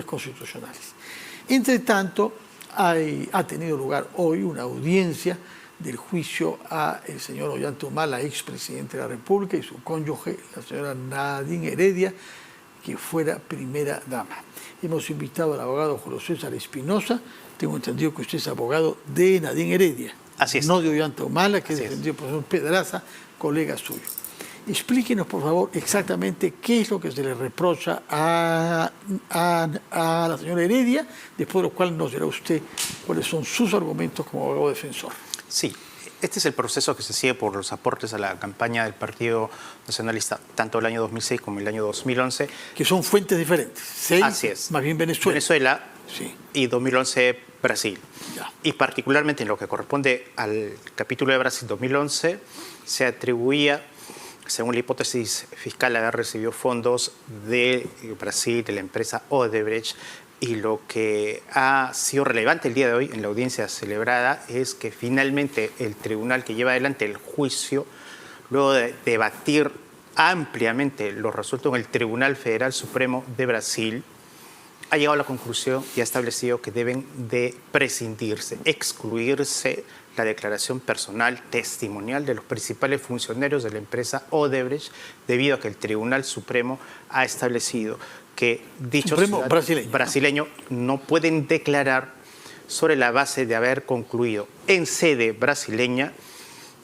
constitucionales. Entre tanto, ha tenido lugar hoy una audiencia del juicio a el señor Ollanta-Humala, expresidente de la República, y su cónyuge, la señora Nadine Heredia, que fuera primera dama. Hemos invitado al abogado Julio César Espinosa. Tengo entendido que usted es abogado de Nadine Heredia. Así es. No de Ollanta-Humala, que es defendido por el profesor Pedraza, colega suyo. Explíquenos, por favor, exactamente qué es lo que se le reprocha a la señora Heredia, después de lo cual nos dirá usted cuáles son sus argumentos como abogado defensor. Sí, este es el proceso que se sigue por los aportes a la campaña del Partido Nacionalista, tanto el año 2006 como el año 2011. Que son fuentes diferentes. 6, así es. Más bien Venezuela. Venezuela, sí. Y 2011 Brasil. Ya. Y particularmente en lo que corresponde al capítulo de Brasil 2011, se atribuía, según la hipótesis fiscal, haber recibido fondos de Brasil, de la empresa Odebrecht. Y lo que ha sido relevante el día de hoy en la audiencia celebrada es que finalmente el tribunal que lleva adelante el juicio, luego de debatir ampliamente lo resuelto en el Tribunal Federal Supremo de Brasil, ha llegado a la conclusión y ha establecido que deben de prescindirse, excluirse la declaración personal testimonial de los principales funcionarios de la empresa Odebrecht, debido a que el Tribunal Supremo ha establecido que dichos brasileños no pueden declarar sobre la base de haber concluido en sede brasileña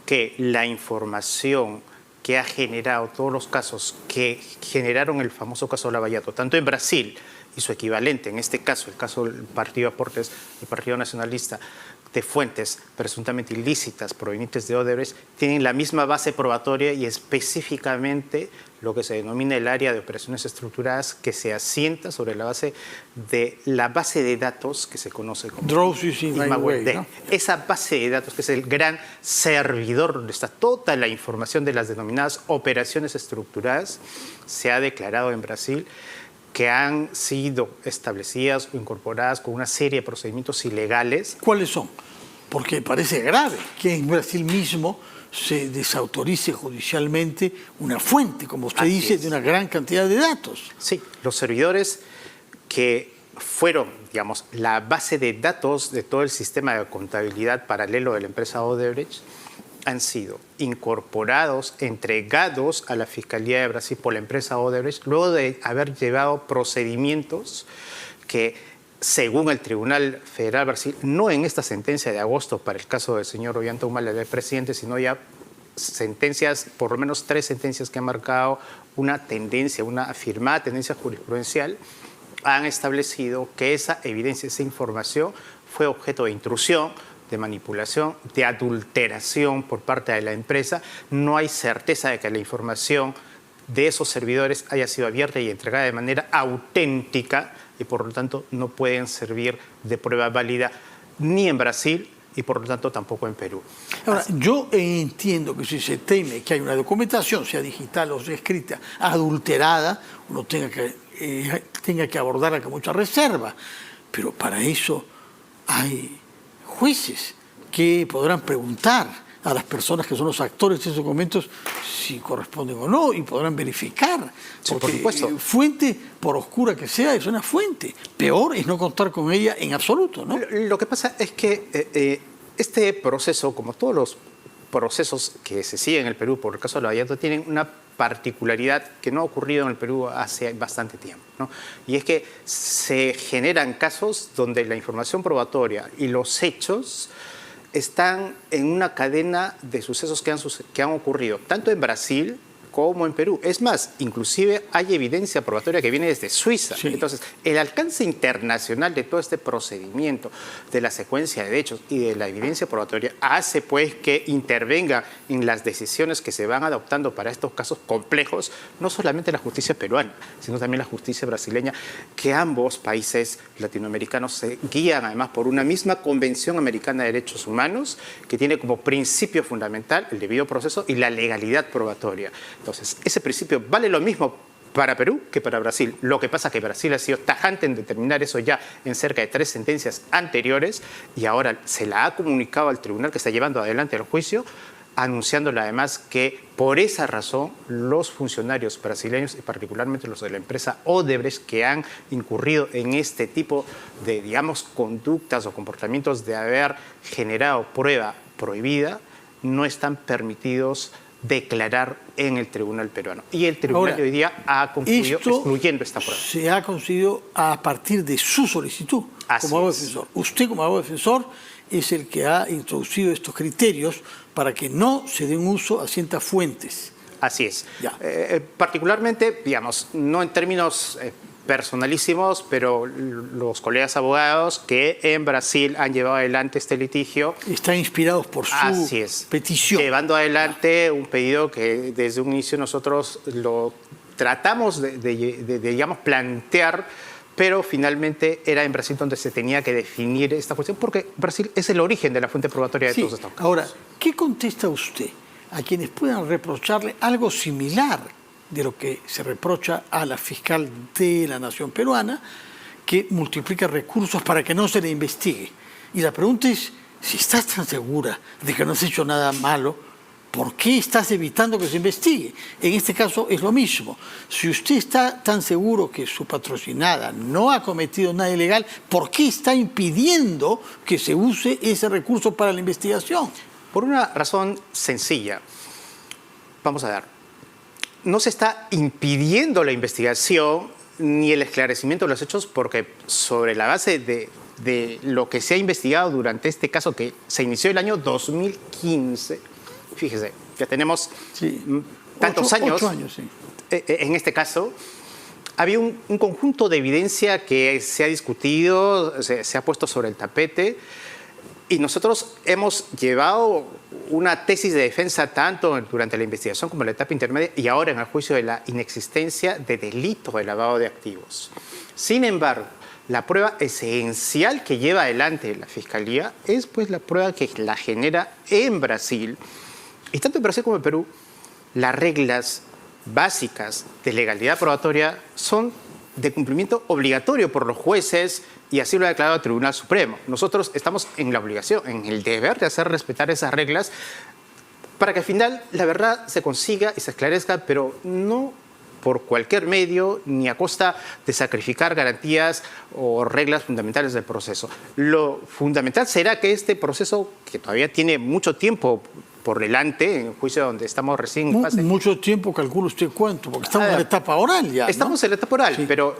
que la información que ha generado todos los casos que generaron el famoso caso Lava-Jato, tanto en Brasil y su equivalente, en este caso, el caso del Partido Aportes, el Partido Nacionalista, de fuentes presuntamente ilícitas provenientes de Odebrecht, tienen la misma base probatoria y específicamente lo que se denomina el área de operaciones estructuradas, que se asienta sobre la base de datos que se conoce como IMAWEB, ¿no? Esa base de datos, que es el gran servidor donde está toda la información de las denominadas operaciones estructuradas, se ha declarado en Brasil que han sido establecidas o incorporadas con una serie de procedimientos ilegales. ¿Cuáles son? Porque parece grave que en Brasil mismo se desautorice judicialmente una fuente, como usted dice, de una gran cantidad de datos. Sí, los servidores que fueron, digamos, la base de datos de todo el sistema de contabilidad paralelo de la empresa Odebrecht, han sido incorporados, entregados a la Fiscalía de Brasil por la empresa Odebrecht, luego de haber llevado procedimientos que, según el Tribunal Federal Brasil, no en esta sentencia de agosto para el caso del señor Ollanta-Humala, del presidente, sino ya sentencias, por lo menos 3 sentencias que han marcado una tendencia, una afirmada tendencia jurisprudencial, han establecido que esa evidencia, esa información fue objeto de intrusión, de manipulación, de adulteración por parte de la empresa. No hay certeza de que la información de esos servidores haya sido abierta y entregada de manera auténtica y por lo tanto no pueden servir de prueba válida ni en Brasil y por lo tanto tampoco en Perú. Ahora, yo entiendo que si se teme que hay una documentación, sea digital o sea escrita, adulterada, uno tenga que abordarla con mucha reserva, pero para eso hay jueces que podrán preguntar a las personas que son los actores de esos documentos si corresponden o no y podrán verificar. Sí, porque por supuesto. Fuente, por oscura que sea, es una fuente. Peor es no contar con ella en absoluto, ¿no? Lo que pasa es que este proceso, como todos los procesos que se siguen en el Perú por el caso de Lava-Jato, tienen una particularidad que no ha ocurrido en el Perú hace bastante tiempo, ¿no? Y es que se generan casos donde la información probatoria y los hechos están en una cadena de sucesos que han ocurrido tanto en Brasil como en Perú. Es más, inclusive hay evidencia probatoria que viene desde Suiza. Sí. Entonces, el alcance internacional de todo este procedimiento, de la secuencia de hechos y de la evidencia probatoria, hace pues que intervenga en las decisiones que se van adoptando para estos casos complejos, no solamente la justicia peruana, sino también la justicia brasileña, que ambos países latinoamericanos se guían además por una misma Convención Americana de Derechos Humanos, que tiene como principio fundamental el debido proceso y la legalidad probatoria. Entonces, ese principio vale lo mismo para Perú que para Brasil. Lo que pasa es que Brasil ha sido tajante en determinar eso ya en cerca de 3 sentencias anteriores y ahora se la ha comunicado al tribunal que está llevando adelante el juicio anunciándole además que por esa razón los funcionarios brasileños y particularmente los de la empresa Odebrecht que han incurrido en este tipo de, digamos, conductas o comportamientos de haber generado prueba prohibida, no están permitidos declarar en el tribunal peruano. Y el tribunal Ahora, hoy día ha concluido excluyendo esta prueba. Se ha conseguido a partir de su solicitud como abogado defensor. Usted como abogado defensor es el que ha introducido estos criterios para que no se den uso a ciertas fuentes. Así es. Particularmente, digamos, no en términos personalísimos, pero los colegas abogados que en Brasil han llevado adelante este litigio. Están inspirados por su petición. Llevando adelante un pedido que desde un inicio nosotros lo tratamos de digamos, plantear, pero finalmente era en Brasil donde se tenía que definir esta cuestión, porque Brasil es el origen de la fuente probatoria de todos estos casos. Ahora, ¿qué contesta usted a quienes puedan reprocharle algo similar de lo que se reprocha a la fiscal de la nación peruana, que multiplica recursos para que no se le investigue? Y la pregunta es, si estás tan segura de que no has hecho nada malo, ¿por qué estás evitando que se investigue? En este caso es lo mismo. Si usted está tan seguro que su patrocinada no ha cometido nada ilegal, ¿por qué está impidiendo que se use ese recurso para la investigación? Por una razón sencilla. Vamos a ver. No se está impidiendo la investigación ni el esclarecimiento de los hechos porque sobre la base de lo que se ha investigado durante este caso que se inició el año 2015, fíjese, ya tenemos tantos años. 8 años, sí. En este caso, había un conjunto de evidencia que se ha discutido, se ha puesto sobre el tapete, y nosotros hemos llevado una tesis de defensa tanto durante la investigación como en la etapa intermedia y ahora en el juicio de la inexistencia de delito de lavado de activos. Sin embargo, la prueba esencial que lleva adelante la Fiscalía es pues la prueba que la genera en Brasil. Y tanto en Brasil como en Perú, las reglas básicas de legalidad probatoria son de cumplimiento obligatorio por los jueces y así lo ha declarado el Tribunal Supremo. Nosotros estamos en la obligación, en el deber de hacer respetar esas reglas para que al final la verdad se consiga y se esclarezca, pero no por cualquier medio ni a costa de sacrificar garantías o reglas fundamentales del proceso. Lo fundamental será que este proceso, que todavía tiene mucho tiempo por delante, en el juicio donde estamos recién en fase... Mucho tiempo, calcula usted cuánto, porque estamos en la etapa oral ya, ¿no? Estamos en la etapa oral, pero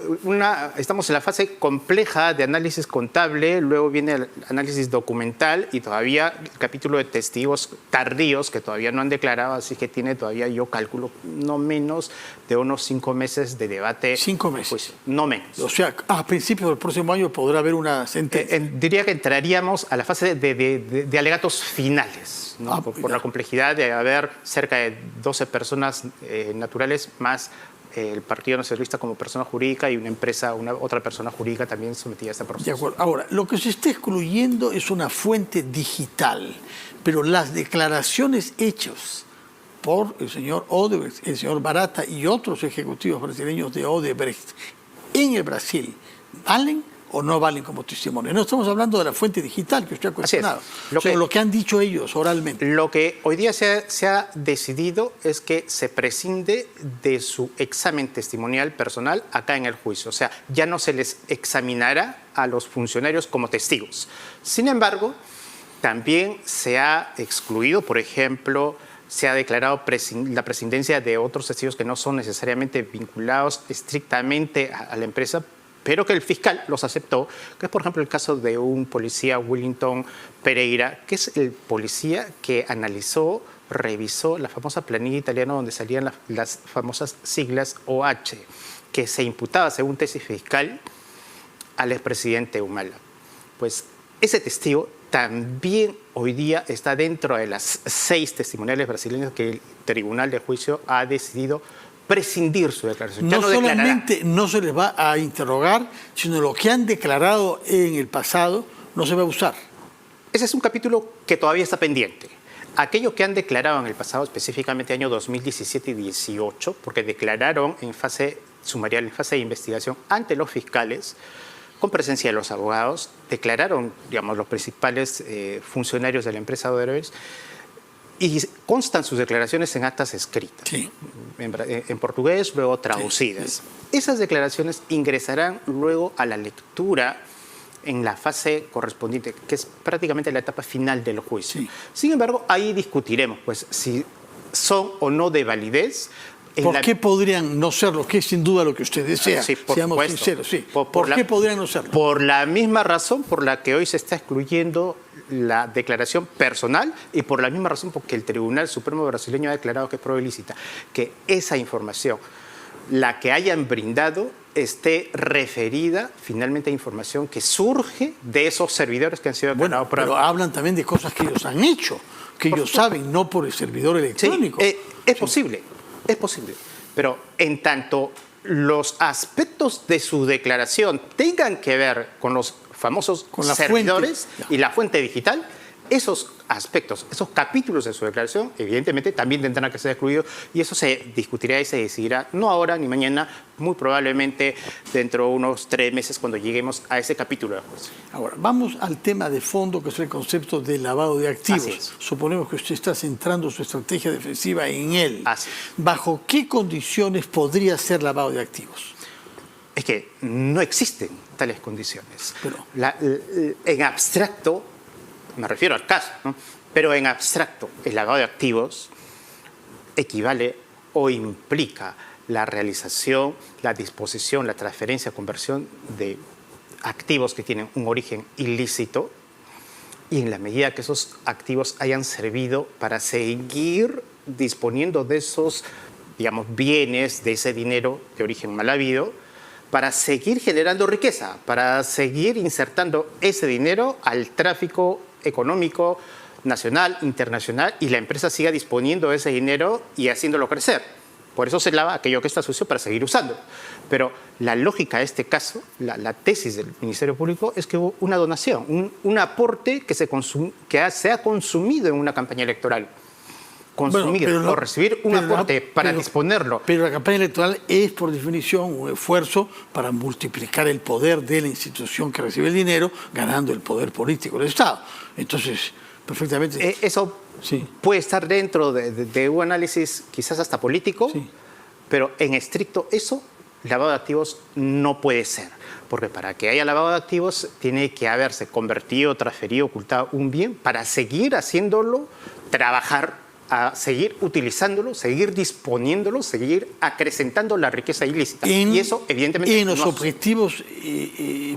estamos en la fase compleja de análisis contable, luego viene el análisis documental y todavía el capítulo de testigos tardíos que todavía no han declarado, así que tiene todavía, yo calculo, no menos de unos 5 meses de debate. 5 meses. Pues, no menos. O sea, a principios del próximo año podrá haber una sentencia. Diría que entraríamos a la fase de alegatos finales, ¿no? Por la complejidad de haber cerca de 12 personas naturales más el Partido Nacionalista como persona jurídica y una empresa, otra persona jurídica también sometida a este proceso. De acuerdo. Ahora, lo que se está excluyendo es una fuente digital, pero las declaraciones hechas por el señor Odebrecht, el señor Barata y otros ejecutivos brasileños de Odebrecht en el Brasil, ¿valen o no valen como testimonio? No estamos hablando de la fuente digital que usted ha cuestionado, sino lo que han dicho ellos oralmente. Lo que hoy día se ha decidido es que se prescinde de su examen testimonial personal acá en el juicio. O sea, ya no se les examinará a los funcionarios como testigos. Sin embargo, también se ha excluido, por ejemplo, se ha declarado la prescindencia de otros testigos que no son necesariamente vinculados estrictamente a la empresa, pero que el fiscal los aceptó, que es por ejemplo el caso de un policía, Wellington Pereira, que es el policía que analizó, revisó la famosa planilla italiana donde salían las famosas siglas OH, que se imputaba según tesis fiscal al expresidente Humala. Pues ese testigo también hoy día está dentro de las 6 testimoniales brasileñas que el Tribunal de Juicio ha decidido prescindir su declaración. No solamente no se les va a interrogar, sino lo que han declarado en el pasado no se va a usar. Ese es un capítulo que todavía está pendiente. Aquello que han declarado en el pasado, específicamente año 2017 y 2018, porque declararon en fase sumarial, en fase de investigación ante los fiscales, con presencia de los abogados, declararon, digamos, los principales funcionarios de la empresa Odebrecht, y constan sus declaraciones en actas escritas, Sí. en portugués, luego traducidas. Sí. Esas declaraciones ingresarán luego a la lectura en la fase correspondiente, que es prácticamente la etapa final del juicio. Sí. Sin embargo, ahí discutiremos pues, si son o no de validez. ¿Por qué podrían no serlo? Que es sin duda lo que usted desea. Sí, por Seamos supuesto. sinceros, sí. Por ¿Por la- qué podrían no serlo? Por la misma razón por la que hoy se está excluyendo la declaración personal y por la misma razón porque el Tribunal Supremo brasileño ha declarado que es prueba ilícita, que esa información, la que hayan brindado, esté referida finalmente a información que surge de esos servidores que han sido declarados Bueno, pero hablan también de cosas que ellos han hecho, que ellos saben, no por el servidor Sí, electrónico. es posible, es posible. Pero en tanto los aspectos de su declaración tengan que ver con los famosos Con la servidores fuente. y la fuente digital, esos aspectos, esos capítulos de su declaración, evidentemente también tendrán que ser excluidos y eso se discutirá y se decidirá no ahora ni mañana, muy probablemente dentro de unos 3 meses cuando lleguemos a ese capítulo de juicio. Ahora, vamos al tema de fondo, que es el concepto de lavado de activos. Así es. Suponemos que usted está centrando su estrategia defensiva en él. Así es. ¿Bajo qué condiciones podría ser lavado de activos? Es que no existen tales condiciones. Pero- En abstracto, me refiero al caso, ¿no? Pero en abstracto, el lavado de activos equivale o implica la realización, la disposición, la transferencia, conversión de activos que tienen un origen ilícito y en la medida que esos activos hayan servido para seguir disponiendo de esos, digamos, bienes, de ese dinero de origen mal habido, para seguir generando riqueza, para seguir insertando ese dinero al tráfico económico nacional, internacional, y la empresa siga disponiendo de ese dinero y haciéndolo crecer. Por eso se lava aquello que está sucio para seguir usando. Pero la lógica de este caso, la tesis del Ministerio Público, es que hubo una donación, un aporte que se ha consumido en una campaña electoral. Consumir pero o recibir un aporte para disponerlo. Pero la campaña electoral es, por definición, un esfuerzo para multiplicar el poder de la institución que recibe el dinero, ganando el poder político del Estado. Entonces, perfectamente... Eso Sí. puede estar dentro de un análisis quizás hasta político, Sí. pero en estricto eso, lavado de activos no puede ser. Porque para que haya lavado de activos tiene que haberse convertido, transferido, ocultado un bien para seguir haciéndolo, trabajar, a seguir utilizándolo, seguir disponiéndolo, seguir acrecentando la riqueza ilícita. Y eso, evidentemente, en los no- objetivos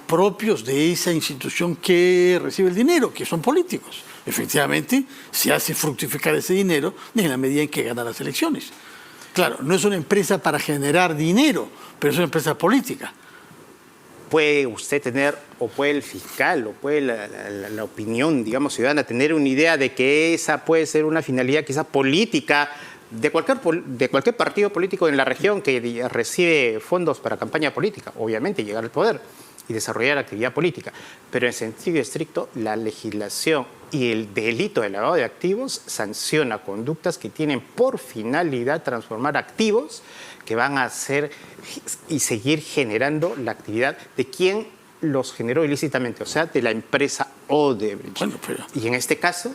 propios de esa institución que recibe el dinero, que son políticos. Efectivamente, se hace fructificar ese dinero en la medida en que gana las elecciones. Claro, no es una empresa para generar dinero, pero es una empresa política. puede usted tener, o puede el fiscal, o puede la opinión, digamos, ciudadana, tener una idea de que esa puede ser una finalidad quizás política de cualquier partido político en la región que recibe fondos para campaña política, obviamente llegar al poder y desarrollar actividad política. Pero en sentido estricto, la legislación y el delito de lavado de activos sanciona conductas que tienen por finalidad transformar activos que van a hacer y seguir generando la actividad de quien los generó ilícitamente, o sea, de la empresa Odebrecht. Bueno, pero... Y en este caso,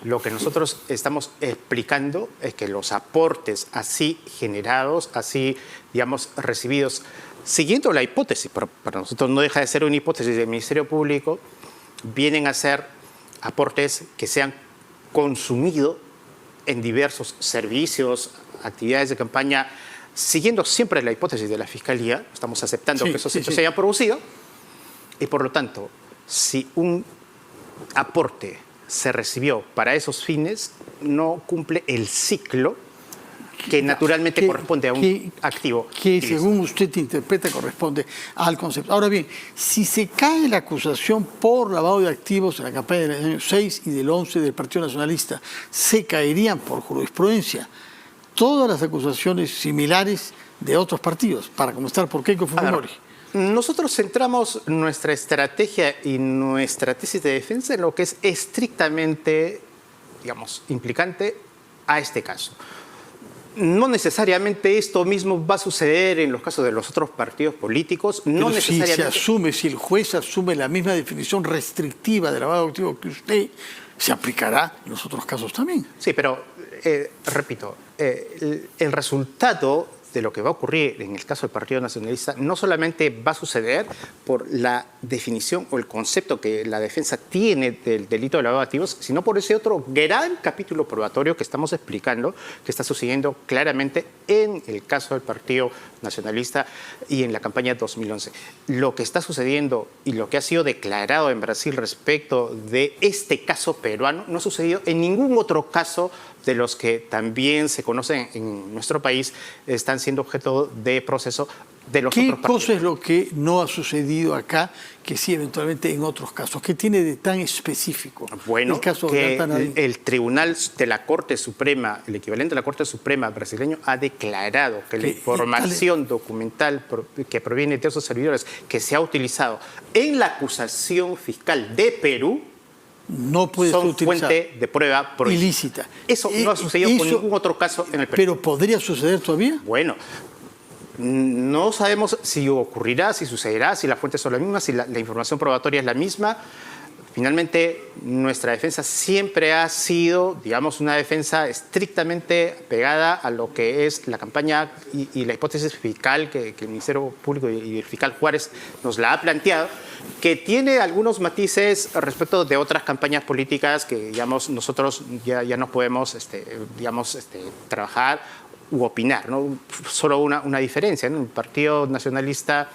lo que nosotros estamos explicando es que los aportes así generados, así, digamos, recibidos, siguiendo la hipótesis, pero para nosotros no deja de ser una hipótesis del Ministerio Público, vienen a ser aportes que se han consumido en diversos servicios, actividades de campaña, siguiendo siempre la hipótesis de la Fiscalía, estamos aceptando que esos hechos se hayan producido, y por lo tanto, si un aporte se recibió para esos fines, no cumple el ciclo que naturalmente corresponde a un activo. Que según usted interpreta corresponde al concepto. Ahora bien, si se cae la acusación por lavado de activos en la campaña del año 6 y del 11 del Partido Nacionalista, se caerían por jurisprudencia todas las acusaciones similares de otros partidos, para comenzar por Keiko Fujimori. Nosotros centramos nuestra estrategia y nuestra tesis de defensa en lo que es estrictamente, digamos, implicante a este caso. No necesariamente esto mismo va a suceder en los casos de los otros partidos políticos. No Pero necesariamente. si se asume, si el juez asume la misma definición restrictiva de lavado de activos que usted, se aplicará en los otros casos también. Sí, pero repito, el resultado de lo que va a ocurrir en el caso del Partido Nacionalista no solamente va a suceder por la definición o el concepto que la defensa tiene del delito de lavado de activos, sino por ese otro gran capítulo probatorio que estamos explicando, que está sucediendo claramente en el caso del Partido Nacionalista y en la campaña 2011. Lo que está sucediendo y lo que ha sido declarado en Brasil respecto de este caso peruano no ha sucedido en ningún otro caso de los que también se conocen en nuestro país, están siendo objeto de proceso de los otros partidos. ¿Qué cosa es lo que no ha sucedido acá, que sí eventualmente en otros casos? ¿Qué tiene de tan específico? Bueno, el caso que de el Tribunal de la Corte Suprema, el equivalente de la Corte Suprema brasileño, ha declarado que la información documental que proviene de esos servidores que se ha utilizado en la acusación fiscal de Perú no puede ser son utilizada. fuente de prueba ilícita. Eso no ha sucedido con ningún otro caso en el Perú. ¿Pero podría suceder todavía? Bueno, no sabemos si ocurrirá, si sucederá, si las fuentes son las mismas, si la información probatoria es la misma. Finalmente, nuestra defensa siempre ha sido, digamos, una defensa estrictamente pegada a lo que es la campaña y la hipótesis fiscal que el Ministerio Público y el fiscal Juárez nos la ha planteado, que tiene algunos matices respecto de otras campañas políticas que, digamos, nosotros ya no podemos, trabajar u opinar, ¿no? Solo una diferencia, ¿no? El Partido Nacionalista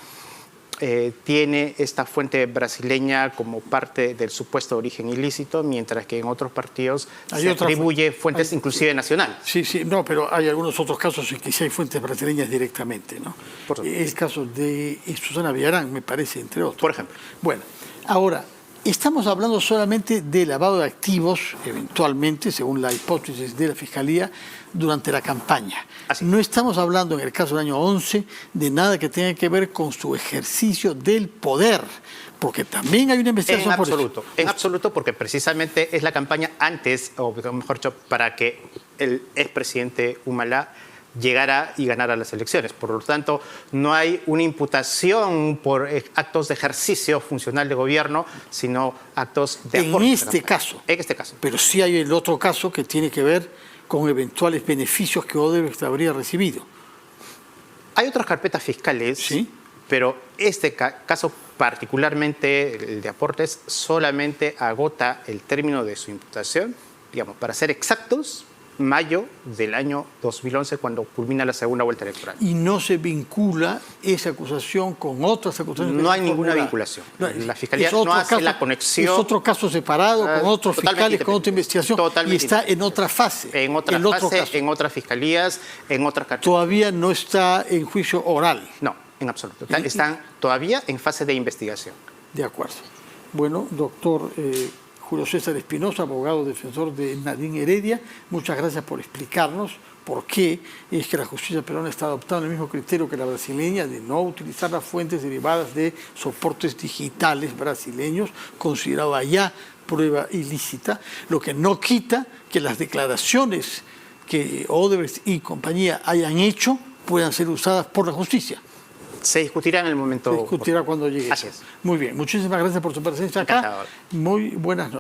tiene esta fuente brasileña como parte del supuesto origen ilícito, mientras que en otros partidos se atribuye fuentes inclusive nacionales. Sí, no, pero hay algunos otros casos en que sí hay fuentes brasileñas directamente, ¿no? El caso de Susana Villarán, me parece, entre otros. Por ejemplo. Bueno, ahora, estamos hablando solamente de lavado de activos, eventualmente, según la hipótesis de la Fiscalía, durante la campaña. Así. No estamos hablando, en el caso del año 11, de nada que tenga que ver con su ejercicio del poder, porque también hay una investigación por eso. En absoluto, porque precisamente es la campaña antes, o mejor dicho, para que el expresidente Humala llegara y ganara las elecciones. Por lo tanto, no hay una imputación por actos de ejercicio funcional de gobierno, sino actos de aporte. En este caso. Pero sí hay el otro caso que tiene que ver con eventuales beneficios que Odebrecht habría recibido. Hay otras carpetas fiscales, ¿sí? Pero este caso particularmente, el de aportes, solamente agota el término de su imputación, digamos, para ser exactos, mayo del año 2011, cuando culmina la segunda vuelta electoral. ¿Y no se vincula esa acusación con otras acusaciones? No hay ninguna vinculación. La Fiscalía no hace la conexión. Es otro caso separado, con otros fiscales, con otra investigación, y está en otra fase. En otras fiscalías, en otras carpetas. Todavía no está en juicio oral. No, en absoluto. Están todavía en fase de investigación. De acuerdo. Bueno, doctor Julio César Espinosa, abogado defensor de Nadine Heredia, muchas gracias por explicarnos por qué es que la justicia peruana está adoptando el mismo criterio que la brasileña de no utilizar las fuentes derivadas de soportes digitales brasileños, considerado allá prueba ilícita, lo que no quita que las declaraciones que Odebrecht y compañía hayan hecho puedan ser usadas por la justicia. Se discutirá en el momento. Se discutirá cuando llegue. Así es. Muy bien, muchísimas gracias por su presencia acá. Muy buenas noches.